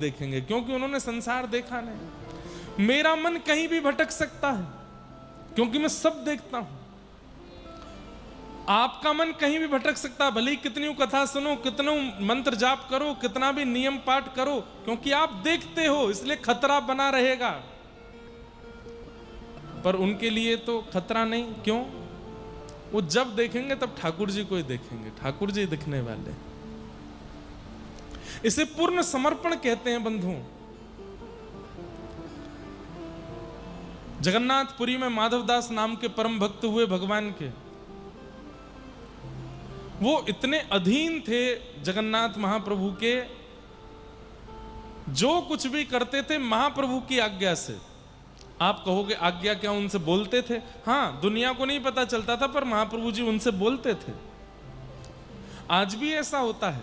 देखेंगे, क्योंकि उन्होंने संसार देखा नहीं। मेरा मन कहीं भी भटक सकता है क्योंकि मैं सब देखता हूं। आपका मन कहीं भी भटक सकता है, भले ही कितनी कथा सुनो, कितना मंत्र जाप करो, कितना भी नियम पाठ करो, क्योंकि आप देखते हो, इसलिए खतरा बना रहेगा। पर उनके लिए तो खतरा नहीं। क्यों? वो जब देखेंगे तब ठाकुर जी को ही देखेंगे, ठाकुर जी दिखने वाले। इसे पूर्ण समर्पण कहते हैं बंधुओं। जगन्नाथपुरी में माधवदास नाम के परम भक्त हुए भगवान के। वो इतने अधीन थे जगन्नाथ महाप्रभु के, जो कुछ भी करते थे महाप्रभु की आज्ञा से। आप कहोगे आज्ञा क्या, उनसे बोलते थे? हां, दुनिया को नहीं पता चलता था, पर महाप्रभु जी उनसे बोलते थे। आज भी ऐसा होता है,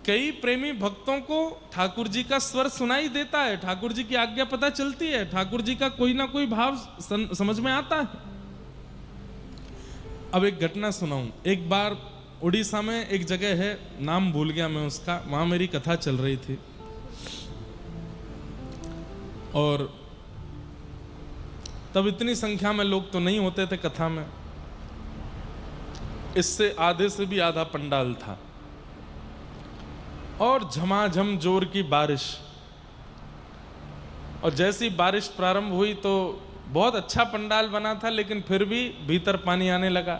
कई प्रेमी भक्तों को ठाकुर जी का स्वर सुनाई देता है, ठाकुर जी की आज्ञा पता चलती है, ठाकुर जी का कोई ना कोई भाव समझ में आता है। अब एक घटना सुनाऊं। एक बार उड़ीसा में एक जगह है, नाम भूल गया मैं उसका, वहां मेरी कथा चल रही थी और तब इतनी संख्या में लोग तो नहीं होते थे कथा में, इससे आधे से भी आधा पंडाल था और झमाझम जोर की बारिश। और जैसी बारिश प्रारंभ हुई तो बहुत अच्छा पंडाल बना था, लेकिन फिर भी भीतर पानी आने लगा।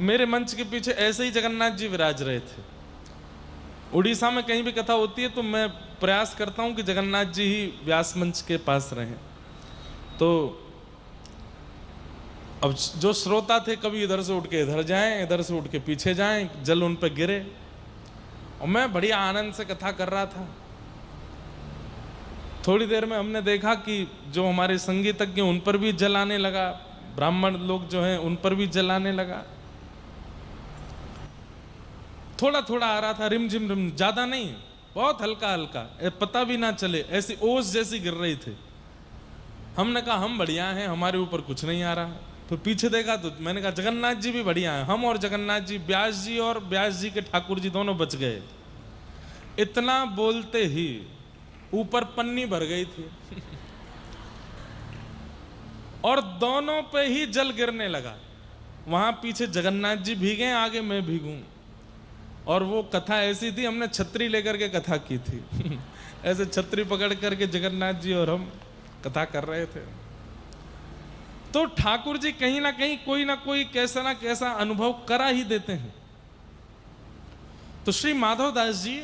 मेरे मंच के पीछे ऐसे ही जगन्नाथ जी विराज रहे थे। उड़ीसा में कहीं भी कथा होती है तो मैं प्रयास करता हूं कि जगन्नाथ जी ही व्यास मंच के पास रहें। तो अब जो श्रोता थे, कभी इधर से उठ के इधर जाएं, इधर से उठ के पीछे जाएं, जल उन पर गिरे। और मैं बढ़िया आनंद से कथा कर रहा था। थोड़ी देर में हमने देखा कि जो हमारे संगीतज्ञ उन पर भी जल आने लगा, ब्राह्मण लोग जो हैं उन पर भी जल आने लगा। थोड़ा थोड़ा आ रहा था, रिमझिम रिम, ज्यादा नहीं, बहुत हल्का हल्का, पता भी ना चले, ऐसी ओस जैसी गिर रही थी। हमने कहा हम बढ़िया हैं, हमारे ऊपर कुछ नहीं आ रहा। तो पीछे देखा तो मैंने कहा जगन्नाथ जी भी बढ़िया हैं। हम और जगन्नाथ जी, व्यास जी और व्यास जी के ठाकुर जी दोनों बच गए। इतना बोलते ही ऊपर पन्नी भर गई थी और दोनों पे ही जल गिरने लगा। वहां पीछे जगन्नाथ जी भीगे, आगे मैं भीगूं। और वो कथा ऐसी थी, हमने छतरी लेकर के कथा की थी ऐसे छतरी पकड़ करके जगन्नाथ जी और हम कथा कर रहे थे। तो ठाकुर जी कहीं ना कहीं कोई ना कोई कैसा ना कैसा अनुभव करा ही देते हैं। तो श्री माधवदास जी,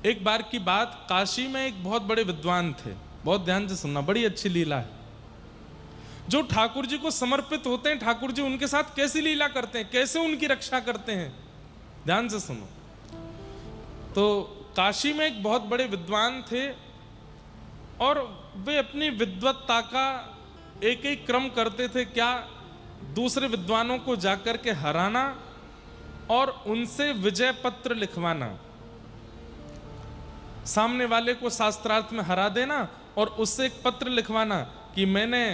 एक बार की बात, काशी में एक बहुत बड़े विद्वान थे। बहुत ध्यान से सुनना, बड़ी अच्छी लीला है। जो ठाकुर जी को समर्पित होते हैं, ठाकुर जी उनके साथ कैसी लीला करते हैं, कैसे उनकी रक्षा करते हैं, ध्यान से सुनो। तो काशी में एक बहुत बड़े विद्वान थे और वे अपनी विद्वत्ता का एक एक क्रम करते थे। क्या? दूसरे विद्वानों को जाकर के हराना और उनसे विजय पत्र लिखवाना, सामने वाले को शास्त्रार्थ में हरा देना और उससे एक पत्र लिखवाना कि मैंने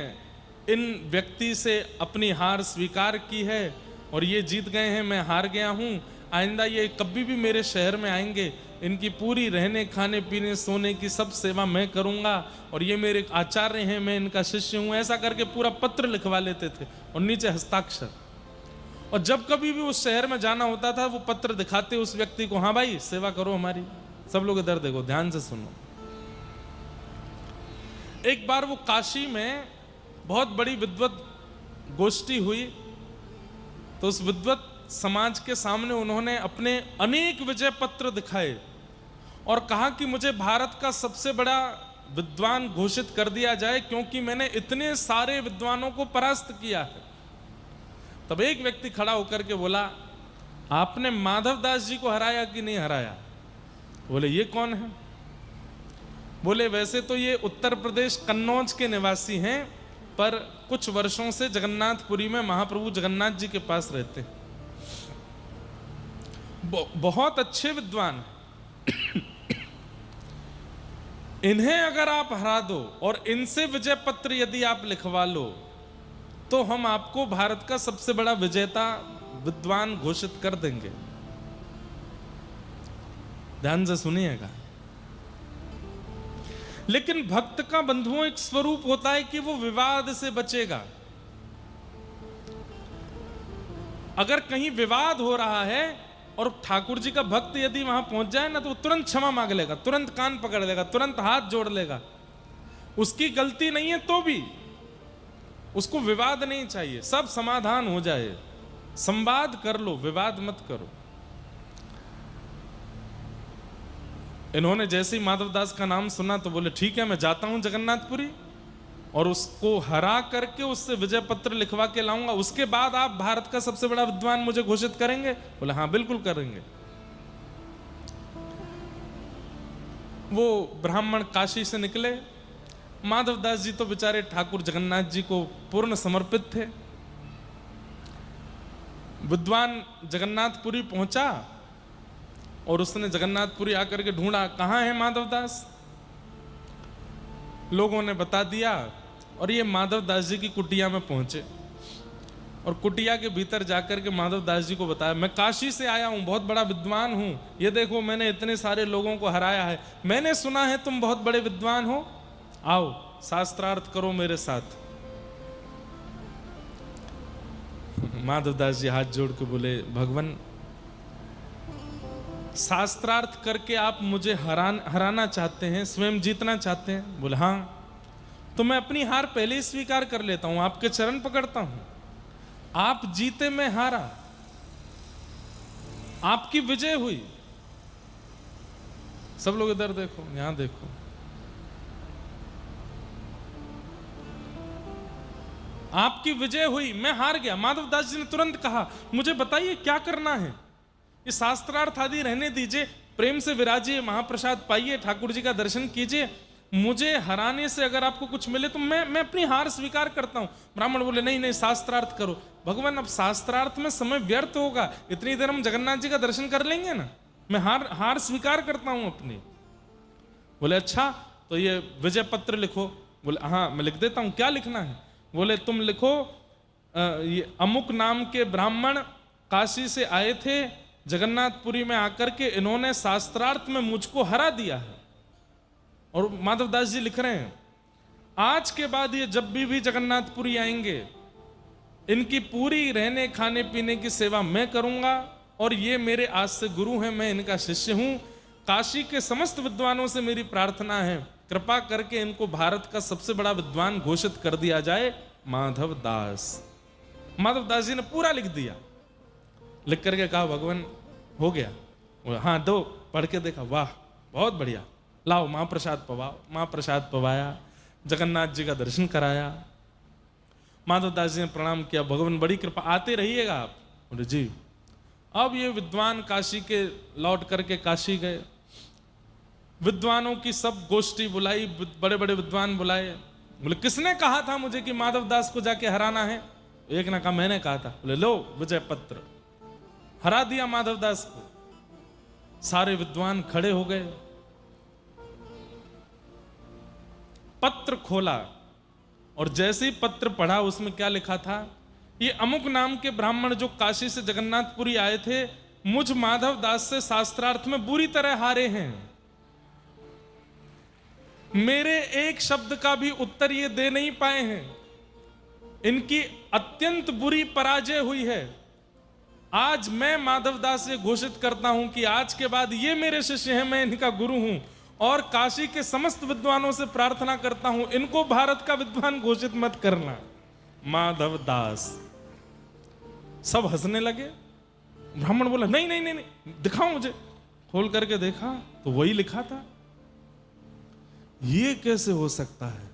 इन व्यक्ति से अपनी हार स्वीकार की है और ये जीत गए हैं, मैं हार गया हूं। आइंदा ये कभी भी मेरे शहर में आएंगे, इनकी पूरी रहने खाने पीने सोने की सब सेवा मैं करूंगा और ये मेरे आचार्य हैं, मैं इनका शिष्य हूं। ऐसा करके पूरा पत्र लिखवा लेते थे और नीचे हस्ताक्षर। और जब कभी भी उस शहर में जाना होता था, वो पत्र दिखाते उस व्यक्ति को, हाँ भाई सेवा करो हमारी। सब लोग इधर देखो, ध्यान से सुनो। एक बार वो काशी में बहुत बड़ी विद्वत गोष्ठी हुई, तो उस विद्वत समाज के सामने उन्होंने अपने अनेक विजय पत्र दिखाए और कहा कि मुझे भारत का सबसे बड़ा विद्वान घोषित कर दिया जाए, क्योंकि मैंने इतने सारे विद्वानों को परास्त किया है। तब एक व्यक्ति खड़ा होकर के बोला, आपने माधवदास जी को हराया कि नहीं हराया? बोले ये कौन है? बोले वैसे तो ये उत्तर प्रदेश कन्नौज के निवासी हैं, पर कुछ वर्षों से जगन्नाथपुरी में महाप्रभु जगन्नाथ जी के पास रहते हैं। बहुत अच्छे विद्वान हैं। इन्हें अगर आप हरा दो और इनसे विजय पत्र यदि आप लिखवा लो, तो हम आपको भारत का सबसे बड़ा विजेता विद्वान घोषित कर देंगे। ध्यान से सुनिएगा। लेकिन भक्त का बंधुओं एक स्वरूप होता है कि वो विवाद से बचेगा। अगर कहीं विवाद हो रहा है और ठाकुर जी का भक्त यदि वहां पहुंच जाए ना, तो वो तुरंत क्षमा मांग लेगा, तुरंत कान पकड़ लेगा, तुरंत हाथ जोड़ लेगा। उसकी गलती नहीं है तो भी उसको विवाद नहीं चाहिए, सब समाधान हो जाए। संवाद कर लो, विवाद मत करो। इन्होंने जैसे ही माधवदास का नाम सुना तो बोले ठीक है, मैं जाता हूं जगन्नाथपुरी और उसको हरा करके उससे विजय पत्र लिखवा के लाऊंगा, उसके बाद आप भारत का सबसे बड़ा विद्वान मुझे घोषित करेंगे। बोले हाँ बिल्कुल करेंगे। वो ब्राह्मण काशी से निकले। माधवदास जी तो बेचारे ठाकुर जगन्नाथ जी को पूर्ण समर्पित थे। विद्वान जगन्नाथपुरी पहुंचा और उसने जगन्नाथपुरी आकर के ढूंढा, कहां है माधवदास। लोगों ने बता दिया और ये माधवदास जी की कुटिया में पहुंचे और कुटिया के भीतर जाकर के माधवदास जी को बताया, मैं काशी से आया हूं, बहुत बड़ा विद्वान हूं, ये देखो मैंने इतने सारे लोगों को हराया है, मैंने सुना है तुम बहुत बड़े विद्वान हो, आओ शास्त्रार्थ करो मेरे साथ। माधवदास जी हाथ जोड़ के बोले, भगवान शास्त्रार्थ करके आप मुझे हराना चाहते हैं, स्वयं जीतना चाहते हैं। बोले हाँ, तो मैं अपनी हार पहले ही स्वीकार कर लेता हूं, आपके चरण पकड़ता हूं। आप जीते, मैं हारा, आपकी विजय हुई। सब लोग इधर देखो, यहां देखो। आपकी विजय हुई, मैं हार गया। माधवदास जी ने तुरंत कहा, मुझे बताइए क्या करना है। ये शास्त्रार्थ आदि रहने दीजिए, प्रेम से विराजिए, महाप्रसाद पाइए, ठाकुर जी का दर्शन कीजिए। मुझे हराने से अगर आपको कुछ मिले तो मैं अपनी हार स्वीकार करता हूं। ब्राह्मण बोले नहीं नहीं, शास्त्रार्थ करो। भगवान अब शास्त्रार्थ में समय व्यर्थ होगा, इतनी देर हम जगन्नाथ जी का दर्शन कर लेंगे ना, मैं हार स्वीकार करता हूं अपनी। बोले अच्छा, तो ये विजय पत्र लिखो। बोले हाँ मैं लिख देता हूं, क्या लिखना है। बोले तुम लिखो, ये अमुक नाम के ब्राह्मण काशी से आए थे, जगन्नाथपुरी में आकर के इन्होंने शास्त्रार्थ में मुझको हरा दिया है। और माधवदास जी लिख रहे हैं, आज के बाद ये जब भी जगन्नाथपुरी आएंगे, इनकी पूरी रहने खाने पीने की सेवा मैं करूंगा, और ये मेरे आज से गुरु हैं, मैं इनका शिष्य हूं। काशी के समस्त विद्वानों से मेरी प्रार्थना है, कृपा करके इनको भारत का सबसे बड़ा विद्वान घोषित कर दिया जाए, माधवदास। माधवदास जी ने पूरा लिख दिया। लिख करके कहा, भगवान हो गया। हाँ दो, पढ़ के देखा, वाह बहुत बढ़िया, लाओ महाप्रसाद पवाओ। महाप्रसाद पवाया, जगन्नाथ जी का दर्शन कराया। माधवदास जी ने प्रणाम किया, भगवान बड़ी कृपा, आते रहिएगा आप। बोले जी। अब ये विद्वान काशी के लौट करके काशी गए। विद्वानों की सब गोष्ठी बुलाई, बड़े बड़े विद्वान बुलाए। बोले किसने कहा था मुझे कि माधवदास को जाके हराना है। एक ने कहा मैंने कहा था। बोले लो विजय पत्र, हरा दिया माधवदास को। सारे विद्वान खड़े हो गए। पत्र खोला और जैसे ही पत्र पढ़ा, उसमें क्या लिखा था, ये अमुक नाम के ब्राह्मण जो काशी से जगन्नाथपुरी आए थे, मुझ माधवदास से शास्त्रार्थ में बुरी तरह हारे हैं। मेरे एक शब्द का भी उत्तर ये दे नहीं पाए हैं। इनकी अत्यंत बुरी पराजय हुई है। आज मैं माधवदास से घोषित करता हूं कि आज के बाद ये मेरे शिष्य हैं, मैं इनका गुरु हूं, और काशी के समस्त विद्वानों से प्रार्थना करता हूं, इनको भारत का विद्वान घोषित मत करना। माधवदास। सब हंसने लगे। ब्राह्मण बोला नहीं नहीं नहीं नहीं, दिखाओ मुझे। खोल करके देखा तो वही लिखा था। ये कैसे हो सकता है।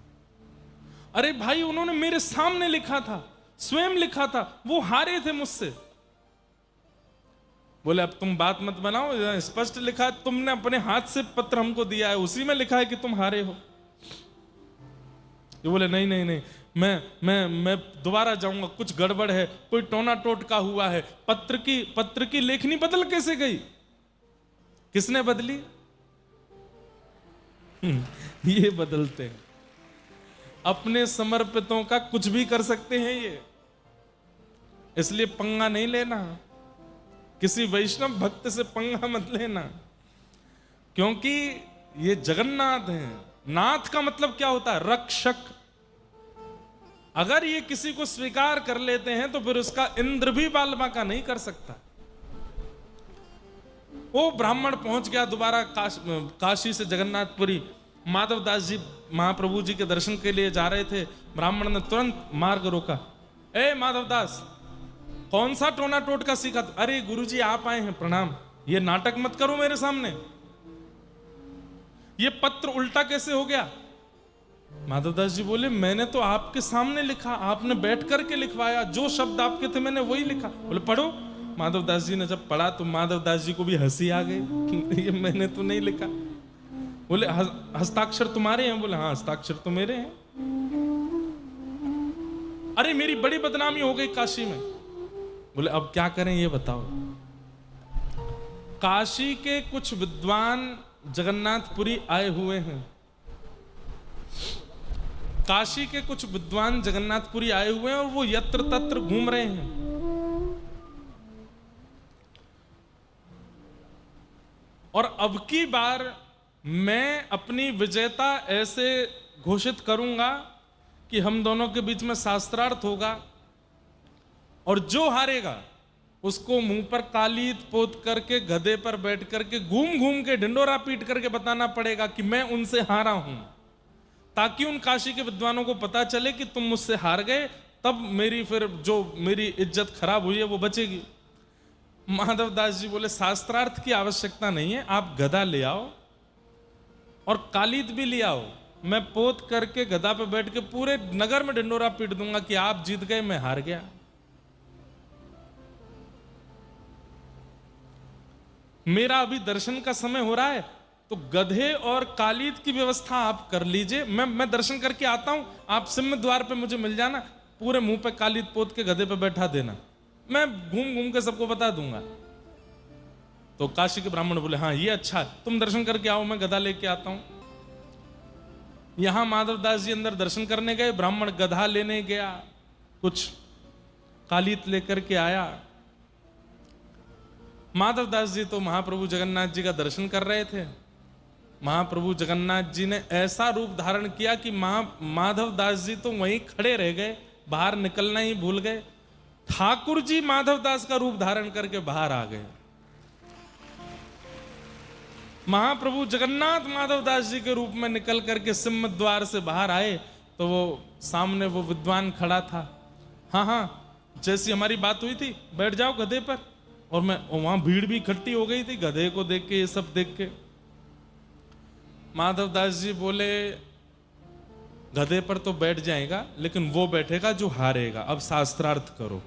अरे भाई, उन्होंने मेरे सामने लिखा था, स्वयं लिखा था, वो हारे थे मुझसे। बोले अब तुम बात मत बनाओ, स्पष्ट लिखा है, तुमने अपने हाथ से पत्र हमको दिया है, उसी में लिखा है कि तुम हारे हो। ये बोले नहीं नहीं नहीं, मैं दोबारा जाऊंगा, कुछ गड़बड़ है, कोई टोना टोटका हुआ है। पत्र की लेखनी बदल कैसे गई। किसने बदली। ये बदलते हैं। अपने समर्पितों का कुछ भी कर सकते हैं ये, इसलिए पंगा नहीं लेना। किसी वैष्णव भक्त से पंगा मत लेना, क्योंकि ये जगन्नाथ हैं, नाथ का मतलब क्या होता है? रक्षक। अगर ये किसी को स्वीकार कर लेते हैं तो फिर उसका इंद्र भी बाल बांका नहीं कर सकता। वो ब्राह्मण पहुंच गया दोबारा काशी से जगन्नाथपुरी। माधवदास जी महाप्रभु जी के दर्शन के लिए जा रहे थे। ब्राह्मण ने तुरंत मार्ग रोका। ए माधवदास, कौन सा टोना टोटका सीखा? अरे गुरुजी आप आए हैं, प्रणाम। ये नाटक मत करो मेरे सामने। ये पत्र उल्टा कैसे हो गया? माधवदास जी बोले, मैंने तो आपके सामने लिखा, आपने बैठ करके लिखवाया, जो शब्द आपके थे मैंने वही लिखा। बोले पढ़ो। माधवदास जी ने जब पढ़ा तो माधवदास जी को भी हंसी आ गई। ये मैंने तो नहीं लिखा। बोले हस्ताक्षर तुम्हारे हैं? बोले हाँ हस्ताक्षर तो मेरे हैं। अरे मेरी बड़ी बदनामी हो गई काशी में। बोले अब क्या करें ये बताओ। काशी के कुछ विद्वान जगन्नाथपुरी आए हुए हैं। काशी के कुछ विद्वान जगन्नाथपुरी आए हुए हैं और वो यत्र तत्र घूम रहे हैं। और अब की बार मैं अपनी विजेता ऐसे घोषित करूंगा कि हम दोनों के बीच में शास्त्रार्थ होगा और जो हारेगा उसको मुंह पर कालीत पोत करके गधे पर बैठ करके घूम घूम के ढिंडोरा पीट करके बताना पड़ेगा कि मैं उनसे हारा हूं, ताकि उन काशी के विद्वानों को पता चले कि तुम मुझसे हार गए। तब मेरी फिर जो मेरी इज्जत खराब हुई है वो बचेगी। माधवदास जी बोले शास्त्रार्थ की आवश्यकता नहीं है, आप गधा ले आओ और कालीत भी ले आओ। मैं पोत करके गधा पे बैठ के पूरे नगर में ढिंडोरा पीट दूंगा कि आप जीत गए, मैं हार गया। मेरा अभी दर्शन का समय हो रहा है, तो गधे और कालीत की व्यवस्था आप कर लीजिए। मैं दर्शन करके आता हूं, आप सिंह द्वार पे मुझे मिल जाना, पूरे मुंह पे कालीत पोत के गधे पे बैठा देना, मैं घूम घूम के सबको बता दूंगा। तो काशी के ब्राह्मण बोले हाँ ये अच्छा है, तुम दर्शन करके आओ, मैं गधा लेके आता हूं। यहां माधवदास जी अंदर दर्शन करने गए, ब्राह्मण गधा लेने गया, कुछ कालीत लेकर के आया। माधवदास जी तो महाप्रभु जगन्नाथ जी का दर्शन कर रहे थे। महाप्रभु जगन्नाथ जी ने ऐसा रूप धारण किया कि माधवदास जी तो वहीं खड़े रह गए, बाहर निकलना ही भूल गए। ठाकुर जी माधवदास का रूप धारण करके बाहर आ गए। महाप्रभु जगन्नाथ माधवदास जी के रूप में निकल करके सिंह द्वार से बाहर आए तो वो सामने वो विद्वान खड़ा था। हाँ हाँ जैसी हमारी बात हुई थी, बैठ जाओ गधे पर। और मैं वहां भीड़ भी इकट्ठी हो गई थी गधे को देख के, ये सब देख के। माधवदास जी बोले गधे पर तो बैठ जाएगा, लेकिन वो बैठेगा जो हारेगा, अब शास्त्रार्थ करो।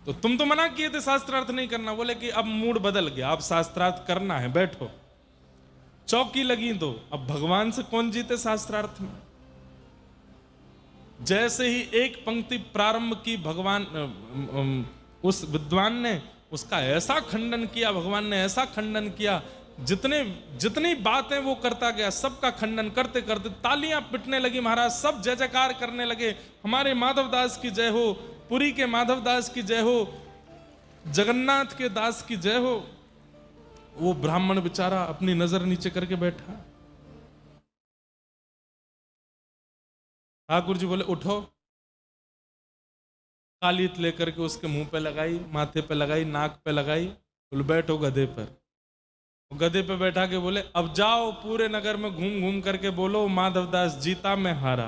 तो तुम तो मना किए थे शास्त्रार्थ नहीं करना। बोले कि अब मूड बदल गया, अब शास्त्रार्थ करना है, बैठो। चौकी लगी दो, अब भगवान से कौन जीते शास्त्रार्थ में। जैसे ही एक पंक्ति प्रारंभ की, भगवान उस विद्वान ने उसका ऐसा खंडन किया, भगवान ने ऐसा खंडन किया, जितनी बातें वो करता गया सबका खंडन करते करते तालियां पिटने लगी महाराज, सब जय जयकार करने लगे, हमारे माधवदास की जय हो, पुरी के माधवदास की जय हो, जगन्नाथ के दास की जय हो। वो ब्राह्मण बेचारा अपनी नजर नीचे करके बैठा। ठाकुर जी बोले उठो। कालीत लेकर के उसके मुंह पे लगाई, माथे पे लगाई, नाक पे लगाई। बोले बैठो गधे पर। गधे पे बैठा के बोले अब जाओ पूरे नगर में घूम घूम करके बोलो माधवदास जीता मैं हारा।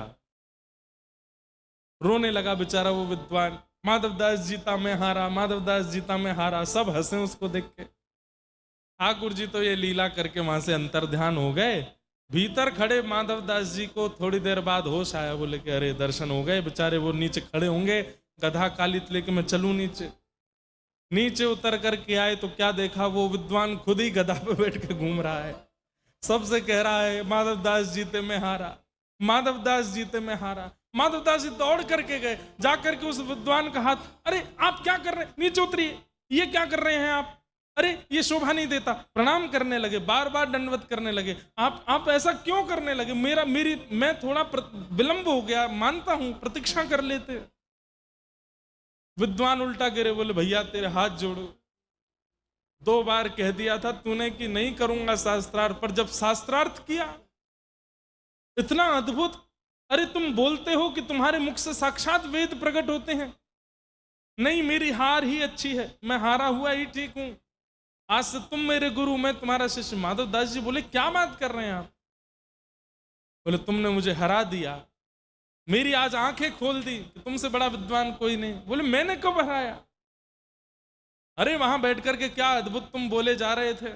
रोने लगा बेचारा वो विद्वान, माधवदास जीता मैं हारा, माधवदास जीता मैं हारा। सब हंसे उसको देख के। ठाकुर जी तो ये लीला करके वहां से अंतर्ध्यान हो गए। भीतर खड़े माधवदास जी को थोड़ी देर बाद होश आया। बोले कि अरे दर्शन हो गए। बेचारे वो नीचे खड़े होंगे, गधा कालित लेके मैं चलूं नीचे। नीचे उतर करके आए तो क्या देखा, वो विद्वान खुद ही गधा पे बैठ के घूम रहा है, सबसे कह रहा है माधवदास जीते मैं हारा, माधवदास जीते मैं हारा। माधवदास जी दौड़ करके गए, जाकर के उस विद्वान का हाथ, अरे आप क्या कर रहे हैं, नीचे उतरिए, ये क्या कर रहे हैं आप, अरे ये शोभा नहीं देता। प्रणाम करने लगे, बार बार दंडवत करने लगे। आप ऐसा क्यों करने लगे, मैं थोड़ा विलंब हो गया, मानता हूं, प्रतीक्षा कर लेते। विद्वान उल्टा गिरे, बोले भैया तेरे हाथ जोड़ो, 2 बार कह दिया था तूने कि नहीं करूंगा शास्त्रार्थ, पर जब शास्त्रार्थ किया इतना अद्भुत। अरे तुम बोलते हो कि तुम्हारे मुख से साक्षात वेद प्रकट होते हैं। नहीं, मेरी हार ही अच्छी है, मैं हारा हुआ ही ठीक हूं। आज से तुम मेरे गुरु, मैं तुम्हारा शिष्य। माधव दास जी बोले क्या बात कर रहे हैं आप? बोले तुमने मुझे हरा दिया, मेरी आज आंखें खोल दी कि तुमसे बड़ा विद्वान कोई नहीं। बोले मैंने कब हराया? अरे वहां बैठ करके क्या अद्भुत तुम बोले जा रहे थे।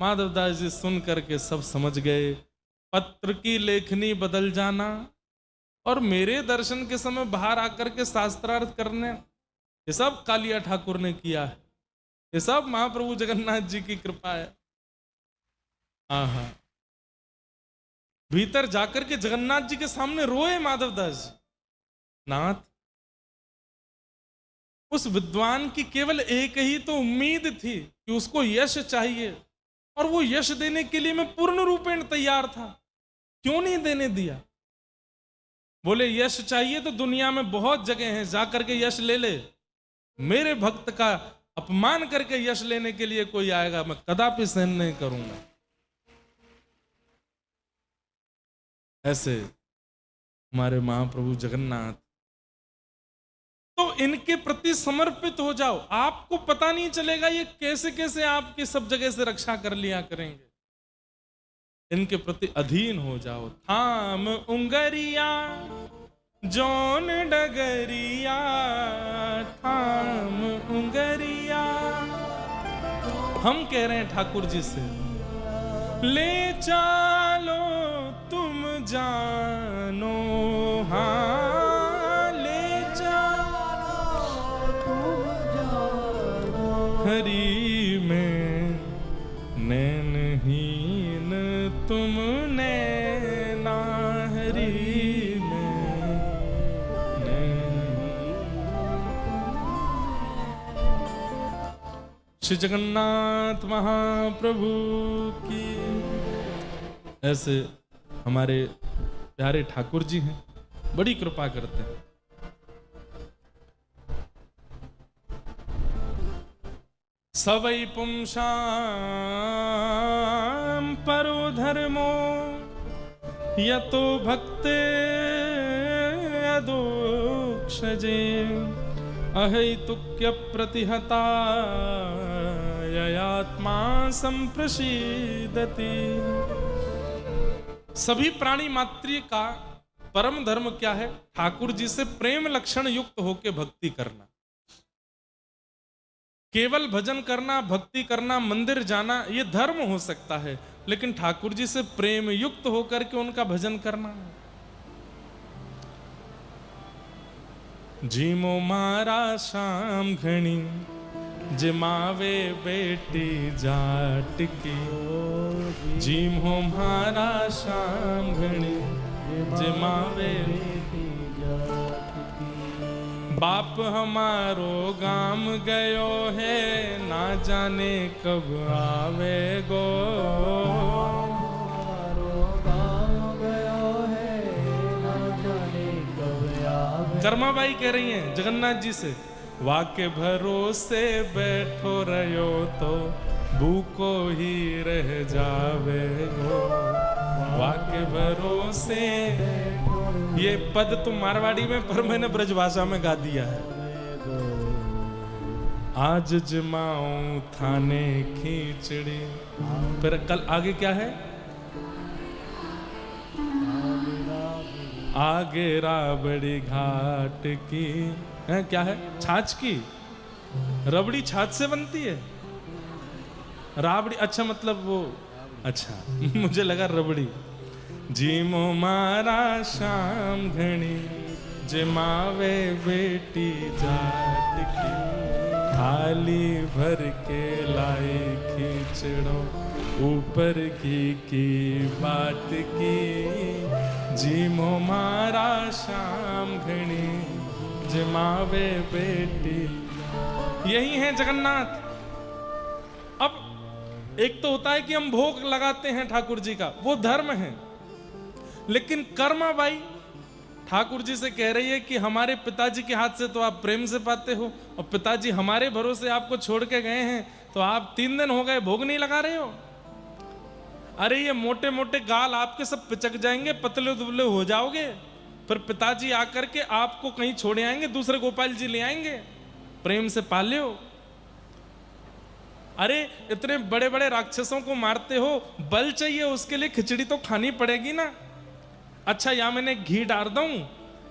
माधव दास जी सुन करके सब समझ गए। पत्र की लेखनी बदल जाना और मेरे दर्शन के समय बाहर आकर के शास्त्रार्थ करने, ये सब कालिया ठाकुर ने किया है। ये सब महाप्रभु जगन्नाथ जी की कृपा है। आहा, भीतर जाकर के जगन्नाथ जी के सामने रोए माधवदास जी। नाथ, उस विद्वान की केवल एक ही तो उम्मीद थी कि उसको यश चाहिए, और वो यश देने के लिए मैं पूर्ण रूपेण तैयार था, क्यों नहीं देने दिया? बोले यश चाहिए तो दुनिया में बहुत जगह है, जाकर के यश ले ले। मेरे भक्त का अपमान करके यश लेने के लिए कोई आएगा, मैं कदापि सहन नहीं करूंगा। ऐसे हमारे महाप्रभु जगन्नाथ। तो इनके प्रति समर्पित हो जाओ, आपको पता नहीं चलेगा ये कैसे कैसे आपकी सब जगह से रक्षा कर लिया करेंगे। इनके प्रति अधीन हो जाओ। थाम उंगरिया जौन डगरिया, थाम उंगरिया। हम कह रहे हैं ठाकुर जी से, ले चालो तुम जानो, हाँ ले चालो तुम जानो। हरि में नैनहीन तुम नैना, हरि में नैनहीन। श्री जगन्नाथ महाप्रभु की। ऐसे हमारे प्यारे ठाकुर जी हैं, बड़ी कृपा करते हैं। सवै पुंसां परो धर्मो, यतो भक्ते अदोक्षजे। अहैतुक्य प्रतिहता ययात्मा संप्रसीदति। सभी प्राणी मात्र का परम धर्म क्या है? ठाकुर जी से प्रेम लक्षण युक्त होकर भक्ति करना। केवल भजन करना, भक्ति करना, मंदिर जाना, ये धर्म हो सकता है, लेकिन ठाकुर जी से प्रेम युक्त होकर के उनका भजन करना। जीमो मारा शाम घणी, जिमावे बेटी जाट की। जीमो मारा शाम घणी, जिमावे बेटी जाट की। बाप हमारो गाम गयो है, ना जाने कब आवे गो। कर्माबाई कह रही हैं जगन्नाथ जी से, वाके भरोसे बैठो रहो तो भूखो ही रह जावे गो। वाके भरोसे, ये पद तो मारवाड़ी में, पर मैंने ब्रजभाषा में गा दिया है। आज जमाऊं थाने खींचड़ी। फिर कल आगे क्या है? आगे राबड़ी घाट की है, क्या है? छाछ की। रबड़ी छाछ से बनती है? राबड़ी, अच्छा मतलब वो, अच्छा मुझे लगा रबड़ी। जीमो मारा शाम घणी, जिमावे बेटी जाट की। थाली भर के लाई खींचड़ो, ऊपर की बात की। जीमो मारा शाम घणी, जिमावे बेटी। यही है जगन्नाथ। अब एक तो होता है कि हम भोग लगाते हैं ठाकुर जी का, वो धर्म है, लेकिन कर्माबाई ठाकुर जी से कह रही है कि हमारे पिताजी के हाथ से तो आप प्रेम से पाते हो, और पिताजी हमारे भरोसे आपको छोड़ के गए हैं, तो आप 3 दिन हो गए भोग नहीं लगा रहे हो। अरे ये मोटे मोटे गाल आपके सब पिचक जाएंगे, पतले दुबले हो जाओगे, फिर पिताजी आकर के आपको कहीं छोड़े आएंगे, दूसरे गोपाल जी ले आएंगे, प्रेम से पालियो। अरे इतने बड़े बड़े राक्षसों को मारते हो, बल चाहिए उसके लिए खिचड़ी तो खानी पड़ेगी ना। अच्छा या मैंने घी डाल दूं,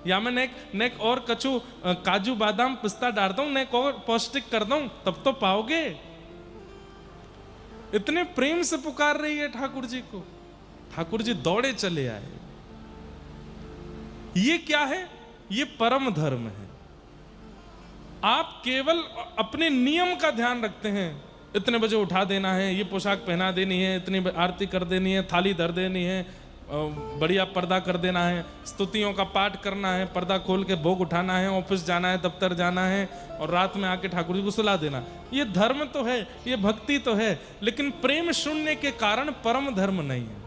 या मैं नेक और कचू काजू बादाम पिस्ता डाल दूं, नेक और पौष्टिक कर दूं, तब तो पाओगे। इतने प्रेम से पुकार रही है ठाकुर जी को। ठाकुर जी दौड़े चले आए। ये क्या है? ये परम धर्म है। आप केवल अपने नियम का ध्यान रखते हैं, इतने बजे उठा देना है, ये पोशाक पहना देनी है, इतनी आरती कर देनी है, थाली धर देनी है, बढ़िया पर्दा कर देना है, स्तुतियों का पाठ करना है, पर्दा खोल के भोग उठाना है, ऑफिस जाना है, दफ्तर जाना है, और रात में आके ठाकुर जी को सुला देना। ये धर्म तो है, ये भक्ति तो है, लेकिन प्रेम शून्य के कारण परम धर्म नहीं है।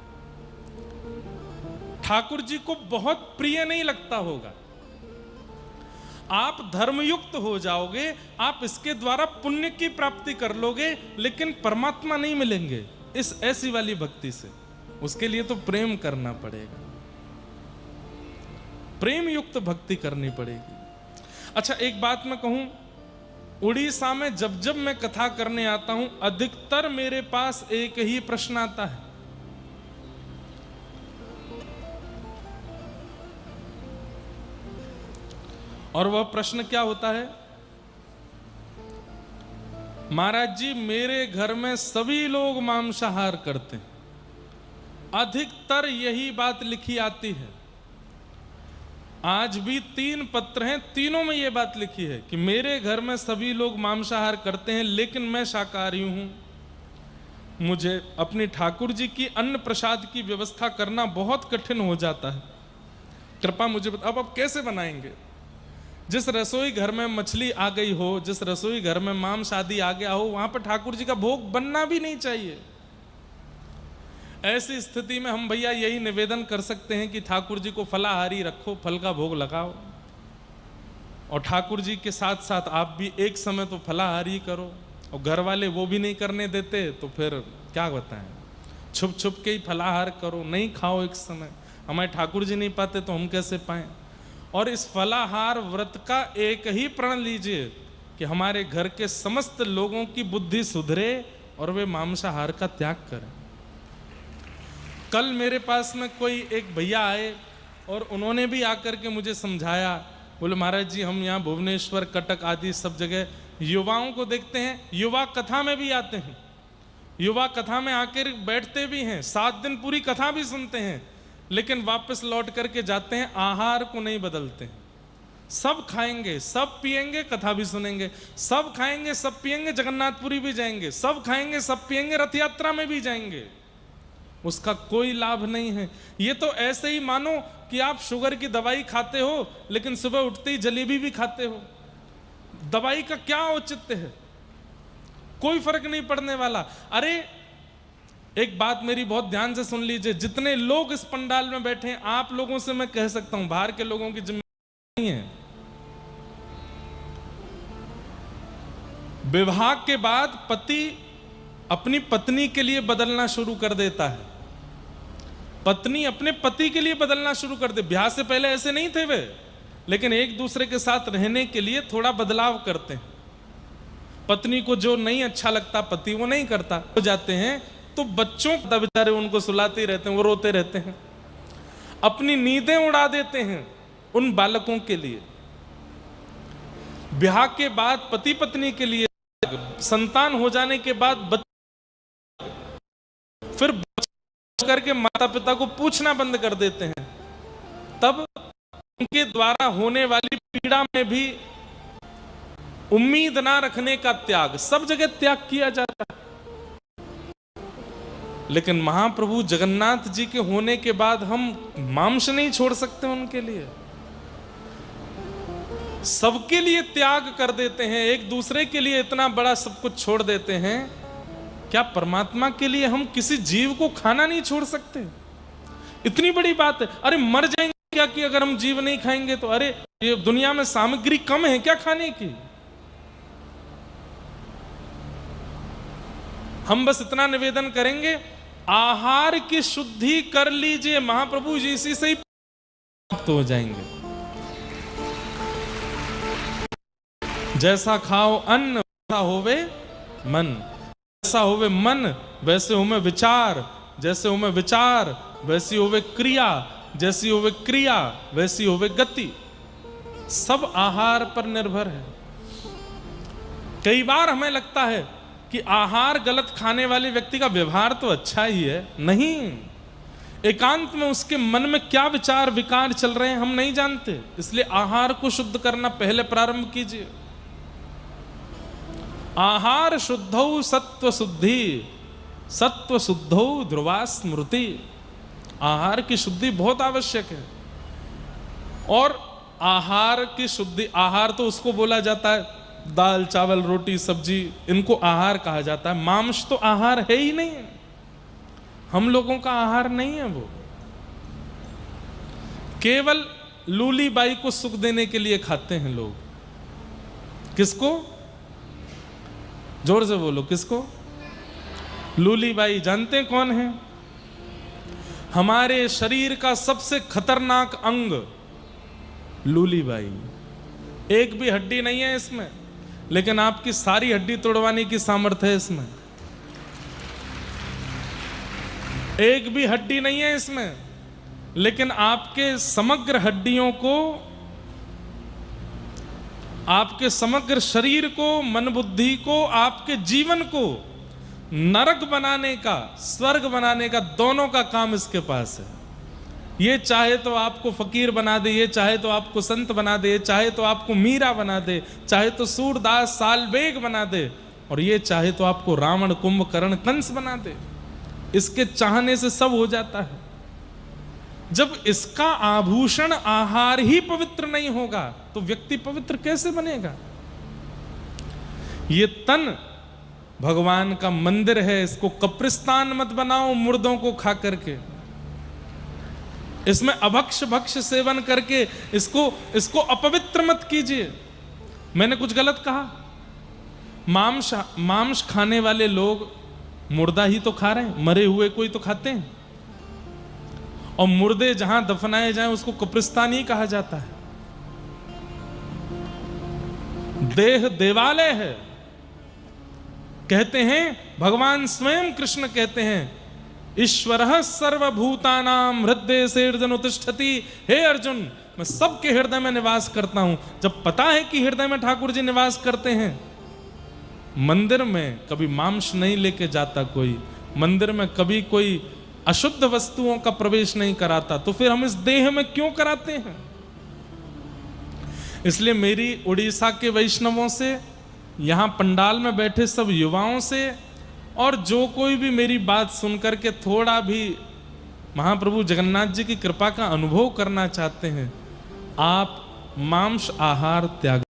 ठाकुर जी को बहुत प्रिय नहीं लगता होगा। आप धर्मयुक्त हो जाओगे, आप इसके द्वारा पुण्य की प्राप्ति कर लोगे, लेकिन परमात्मा नहीं मिलेंगे इस ऐसी वाली भक्ति से। उसके लिए तो प्रेम करना पड़ेगा, प्रेम युक्त भक्ति करनी पड़ेगी। अच्छा एक बात मैं कहूं, उड़ीसा में जब जब मैं कथा करने आता हूं, अधिकतर मेरे पास एक ही प्रश्न आता है, और वह प्रश्न क्या होता है? महाराज जी मेरे घर में सभी लोग मांसाहार करते हैं। अधिकतर यही बात लिखी आती है। आज भी 3 पत्र हैं, तीनों में यह बात लिखी है कि मेरे घर में सभी लोग मांसाहार करते हैं, लेकिन मैं शाकाहारी हूं। मुझे अपनी ठाकुर जी की अन्न प्रसाद की व्यवस्था करना बहुत कठिन हो जाता है। कृपा मुझे अब कैसे बनाएंगे? जिस रसोई घर में मछली आ गई हो, जिस रसोई घर में मांस आदि आ गया हो, वहां पर ठाकुर जी का भोग बनना भी नहीं चाहिए। ऐसी स्थिति में हम भैया यही निवेदन कर सकते हैं कि ठाकुर जी को फलाहारी रखो, फल का भोग लगाओ, और ठाकुर जी के साथ साथ आप भी एक समय तो फलाहारी करो। और घर वाले वो भी नहीं करने देते तो फिर क्या बताएं, छुप छुप के ही फलाहार करो, नहीं खाओ एक समय। हमारे ठाकुर जी नहीं पाते तो हम कैसे पाएं? और इस फलाहार व्रत का एक ही प्रण लीजिए कि हमारे घर के समस्त लोगों की बुद्धि सुधरे और वे मांसाहार का त्याग करें। कल मेरे पास में कोई एक भैया आए और उन्होंने भी आकर के मुझे समझाया, बोले महाराज जी हम यहाँ भुवनेश्वर, कटक आदि सब जगह युवाओं को देखते हैं, युवा कथा में भी आते हैं, युवा कथा में आकर बैठते भी हैं, 7 दिन पूरी कथा भी सुनते हैं, लेकिन वापस लौट करके जाते हैं, आहार को नहीं बदलते हैं। सब खाएंगे, सब पिएंगे, कथा भी सुनेंगे, सब खाएंगे, सब पिएंगे, जगन्नाथपुरी भी जाएंगे, सब खाएंगे, सब पिएंगे, रथ यात्रा में भी जाएंगे, उसका कोई लाभ नहीं है। ये तो ऐसे ही मानो कि आप शुगर की दवाई खाते हो, लेकिन सुबह उठते ही जलेबी भी खाते हो। दवाई का क्या औचित्य है? कोई फर्क नहीं पड़ने वाला। अरे एक बात मेरी बहुत ध्यान से सुन लीजिए, जितने लोग इस पंडाल में बैठे हैं, आप लोगों से मैं कह सकता हूं, बाहर के लोगों की जिम्मेदारी नहीं है। विवाह के बाद पति अपनी पत्नी के लिए बदलना शुरू कर देता है, पत्नी अपने पति के लिए बदलना शुरू कर दे। ब्याह से पहले ऐसे नहीं थे वे, लेकिन एक दूसरे के साथ रहने के लिए थोड़ा बदलाव करते हैं। पत्नी को जो नहीं अच्छा लगता पति वो नहीं करता, हो जाते हैं तो बच्चों को बेचारे उनको सुलाते रहते हैं, वो रोते रहते हैं, अपनी नींदें उड़ा देते हैं उन बालकों के लिए। ब्याह के बाद पति पत्नी के लिए, संतान हो जाने के बाद फिर करके माता पिता को पूछना बंद कर देते हैं। तब उनके द्वारा होने वाली पीड़ा में भी उम्मीद ना रखने का त्याग, सब जगह त्याग किया जाता है। लेकिन महाप्रभु जगन्नाथ जी के होने के बाद हम मांस नहीं छोड़ सकते, उनके लिए सबके लिए त्याग कर देते हैं, एक दूसरे के लिए इतना बड़ा सब कुछ छोड़ देते हैं। क्या परमात्मा के लिए हम किसी जीव को खाना नहीं छोड़ सकते? इतनी बड़ी बात है। अरे मर जाएंगे क्या कि अगर हम जीव नहीं खाएंगे तो? अरे ये दुनिया में सामग्री कम है क्या खाने की? हम बस इतना निवेदन करेंगे आहार की शुद्धि कर लीजिए, महाप्रभु जी इसी से ही प्राप्त हो जाएंगे। जैसा खाओ अन्न वैसा होवे मन, जैसा होवे मन वैसे होवे विचार, जैसे होवे विचार वैसी होवे क्रिया, जैसी होवे क्रिया वैसी होवे गति। सब आहार पर निर्भर है। कई बार हमें लगता है कि आहार गलत खाने वाले व्यक्ति का व्यवहार तो अच्छा ही है, नहीं, एकांत में उसके मन में क्या विचार विकार चल रहे हैं हम नहीं जानते। इसलिए आहार को शुद्ध करना पहले प्रारंभ कीजिए। आहार शुद्धौ सत्व शुद्धि, सत्व शुद्धौ ध्रुवा स्मृति। आहार की शुद्धि बहुत आवश्यक है। और आहार की शुद्धि, आहार तो उसको बोला जाता है दाल चावल रोटी सब्जी, इनको आहार कहा जाता है। मांस तो आहार है ही नहीं, हम लोगों का आहार नहीं है वो। केवल लूली बाई को सुख देने के लिए खाते हैं लोग। किसको? जोर से बोलो, किसको? लूली बाई। जानते हैं कौन है? हमारे शरीर का सबसे खतरनाक अंग लूली बाई। एक भी हड्डी नहीं है इसमें, लेकिन आपकी सारी हड्डी तोड़वाने की सामर्थ्य है इसमें। एक भी हड्डी नहीं है इसमें, लेकिन आपके समग्र हड्डियों को, आपके समग्र शरीर को, मन बुद्धि को, आपके जीवन को नरक बनाने का, स्वर्ग बनाने का, दोनों का काम इसके पास है। ये चाहे तो आपको फकीर बना दे, ये चाहे तो आपको संत बना दे, चाहे तो आपको मीरा बना दे, चाहे तो सूरदास सालबेग बना दे, और ये चाहे तो आपको रावण कुंभकर्ण कंस बना दे। इसके चाहने से सब हो जाता है। जब इसका आभूषण आहार ही पवित्र नहीं होगा तो व्यक्ति पवित्र कैसे बनेगा? ये तन भगवान का मंदिर है, इसको कब्रिस्तान मत बनाओ मुर्दों को खा करके। इसमें अभक्ष भक्ष सेवन करके इसको अपवित्र मत कीजिए। मैंने कुछ गलत कहा? मांस खाने वाले लोग मुर्दा ही तो खा रहे हैं, मरे हुए कोई तो खाते हैं। और मुर्दे जहां दफनाए जाएं उसको कब्रिस्तान ही कहा जाता है। देह देवालय है। कहते हैं भगवान स्वयं कृष्ण कहते हैं ईश्वरः सर्वभूतानां हृदय सेर्जन उत्तिष्ठति। हे अर्जुन, मैं सबके हृदय में निवास करता हूं। जब पता है कि हृदय में ठाकुर जी निवास करते हैं, मंदिर में कभी मांस नहीं लेके जाता कोई, मंदिर में कभी कोई अशुद्ध वस्तुओं का प्रवेश नहीं कराता, तो फिर हम इस देह में क्यों कराते हैं? इसलिए मेरी उड़ीसा के वैष्णवों से, यहां पंडाल में बैठे सब युवाओं से, और जो कोई भी मेरी बात सुनकर के थोड़ा भी महाप्रभु जगन्नाथ जी की कृपा का अनुभव करना चाहते हैं, आप मांस आहार त्याग